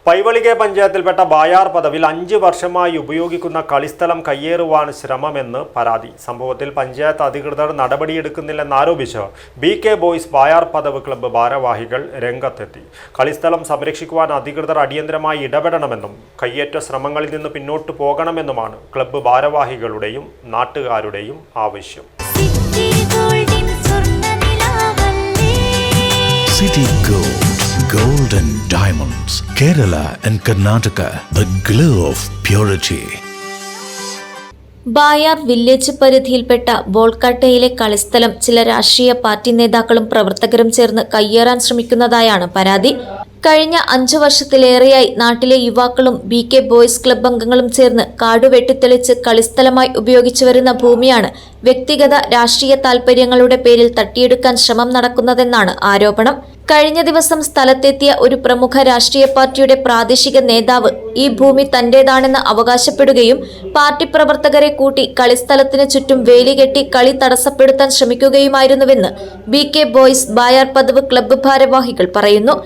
പൈവളികെ പഞ്ചായത്തിൽപ്പെട്ട ബായാർ പദവിൽ 5 വർഷമായി ഉപയോഗിക്കുന്ന കളിസ്ഥലം കയ്യേറുവാൻ ശ്രമമെന്ന് പരാതി. സംഭവത്തിൽ പഞ്ചായത്ത് അധികൃതർ നടപടിയെടുക്കുന്നില്ലെന്നാരോപിച്ച് BK boys Bayar Padav club ഭാരവാഹികൾ രംഗത്തെത്തി. കളിസ്ഥലം സംരക്ഷിക്കുവാൻ അധികൃതർ അടിയന്തരമായി ഇടപെടണമെന്നും കയ്യേറ്റ ശ്രമങ്ങളിൽ നിന്ന് പിന്നോട്ട് പോകണമെന്നുമാണ് ക്ലബ്ബ് ഭാരവാഹികളുടെയും നാട്ടുകാരുടെയും ആവശ്യം. City Gold and Diamonds, Kerala and Karnataka, the glow of purity. Bayar village പരിധിയിൽപ്പെട്ട ബോൾക്കാട്ടയിലെ കളിസ്ഥലം ചില രാഷ്ട്രീയ പാർട്ടി നേതാക്കളും പ്രവർത്തകരും ചേർന്ന് കയ്യേറാൻ ശ്രമിക്കുന്നതായാണ് പരാതി. കഴിഞ്ഞ 5 വർഷത്തിലേറെയായി നാട്ടിലെ യുവാക്കളും BK ബോയ്സ് ക്ലബ്ബ് അംഗങ്ങളും ചേർന്ന് കാടുവെട്ടിത്തെളിച്ച് കളിസ്ഥലമായി ഉപയോഗിച്ചു വരുന്ന ഭൂമിയാണ് വ്യക്തിഗത രാഷ്ട്രീയ താൽപര്യങ്ങളുടെ പേരിൽ തട്ടിയെടുക്കാൻ ശ്രമം നടക്കുന്നതെന്നാണ് ആരോപണം. കഴിഞ്ഞ ദിവസം സ്ഥലത്തെത്തിയ ഒരു പ്രമുഖ രാഷ്ട്രീയ പാർട്ടിയുടെ പ്രാദേശിക നേതാവ് ഈ ഭൂമി തന്റേതാണെന്ന് അവകാശപ്പെടുകയും പാർട്ടി പ്രവർത്തകരെ കൂട്ടി കളിസ്ഥലത്തിന് ചുറ്റും വേലി കെട്ടി കളി തടസ്സപ്പെടുത്താൻ ശ്രമിക്കുകയുമായിരുന്നുവെന്ന് BK boys Bayar Padav club ഭാരവാഹികൾ പറയുന്നു.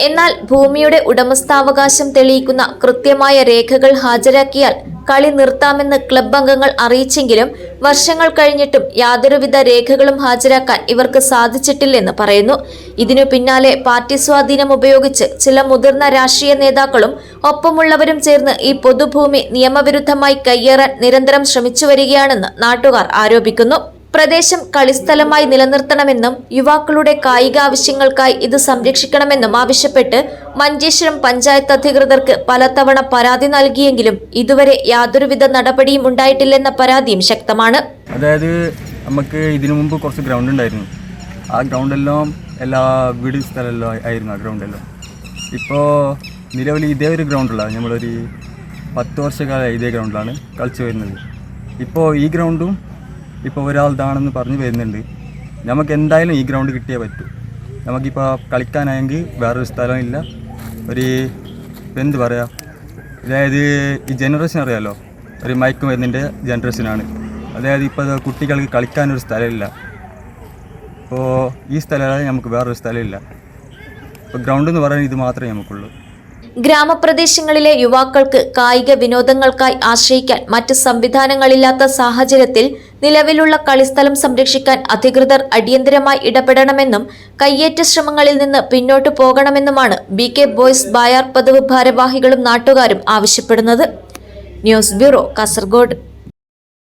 എന്നാൽ ഭൂമിയുടെ ഉടമസ്ഥാവകാശം തെളിയിക്കുന്ന കൃത്യമായ രേഖകൾ ഹാജരാക്കിയാൽ കളി നിർത്താമെന്ന് ക്ലബ്ബ് അംഗങ്ങൾ അറിയിച്ചെങ്കിലും വർഷങ്ങൾ കഴിഞ്ഞിട്ടും യാതൊരുവിധ രേഖകളും ഹാജരാക്കാൻ ഇവർക്ക് സാധിച്ചിട്ടില്ലെന്ന് പറയുന്നു. ഇതിനു പിന്നാലെ പാർട്ടി സ്വാധീനം ഉപയോഗിച്ച് ചില മുതിർന്ന രാഷ്ട്രീയ നേതാക്കളും ഒപ്പമുള്ളവരും ചേർന്ന് ഈ പൊതുഭൂമി നിയമവിരുദ്ധമായി കയ്യേറാൻ നിരന്തരം ശ്രമിച്ചു വരികയാണെന്ന് നാട്ടുകാർ ആരോപിക്കുന്നു. പ്രദേശം കളിസ്ഥലമായി നിലനിർത്തണമെന്നും യുവാക്കളുടെ കായിക ആവശ്യങ്ങൾക്കായി ഇത് സംരക്ഷിക്കണമെന്നും ആവശ്യപ്പെട്ട് മഞ്ചേശ്വരം പഞ്ചായത്ത് അധികൃതർക്ക് പലതവണ പരാതി നൽകിയെങ്കിലും ഇതുവരെ യാതൊരുവിധ നടപടിയും ഉണ്ടായിട്ടില്ലെന്ന പരാതിയും ശക്തമാണ്. അതായത് നമുക്ക് ഇതിനു മുമ്പ് കുറച്ച് ഗ്രൗണ്ട് ഉണ്ടായിരുന്നു. ആ ഗ്രൗണ്ടെല്ലാം എല്ലാ വീട് സ്ഥലമെല്ലാം ആയിരുന്നു. ആ ഗ്രൗണ്ടെല്ലാം ഇപ്പോൾ നിലവിൽ ഇതേ ഒരു ഗ്രൗണ്ടുള്ള നമ്മളൊരു 10 വർഷക്കാലം ഇതേ ഗ്രൗണ്ടിലാണ് കളിച്ചു വരുന്നത്. ഇപ്പോൾ ഈ ഗ്രൗണ്ടും ഇപ്പോൾ ഒരാളുതാണെന്ന് പറഞ്ഞു വരുന്നുണ്ട്. നമുക്ക് എന്തായാലും ഈ ഗ്രൗണ്ട് കിട്ടിയേ പറ്റൂ. നമുക്കിപ്പോൾ കളിക്കാനായെങ്കിൽ വേറൊരു സ്ഥലമില്ല. എന്ത് പറയുക, അതായത് ഈ ജനറേഷൻ അറിയാമല്ലോ, ഒരു മയക്കുമരുന്നിൻ്റെ ജനറേഷനാണ്. അതായത് ഇപ്പോൾ കുട്ടികൾക്ക് കളിക്കാനൊരു സ്ഥലമില്ല. ഇപ്പോൾ ഈ സ്ഥലമാണ്, നമുക്ക് വേറൊരു സ്ഥലമില്ല. ഇപ്പോൾ ഗ്രൗണ്ട് എന്ന് പറയാൻ ഇത് മാത്രമേ നമുക്കുള്ളൂ. ഗ്രാമപ്രദേശങ്ങളിലെ യുവാക്കൾക്ക് കായിക വിനോദങ്ങൾക്കായി ആശ്രയിക്കാൻ മറ്റ് സംവിധാനങ്ങളില്ലാത്ത സാഹചര്യത്തിൽ നിലവിലുള്ള കളിസ്ഥലം സംരക്ഷിക്കാൻ അധികൃതർ അടിയന്തരമായി ഇടപെടണമെന്നും കയ്യേറ്റ ശ്രമങ്ങളിൽ നിന്ന് പിന്നോട്ടു പോകണമെന്നുമാണ് BK ബോയ്സ് ബായാർ പദവ് ഭാരവാഹികളും നാട്ടുകാരും ആവശ്യപ്പെടുന്നത്. News bureau, Kasaragod.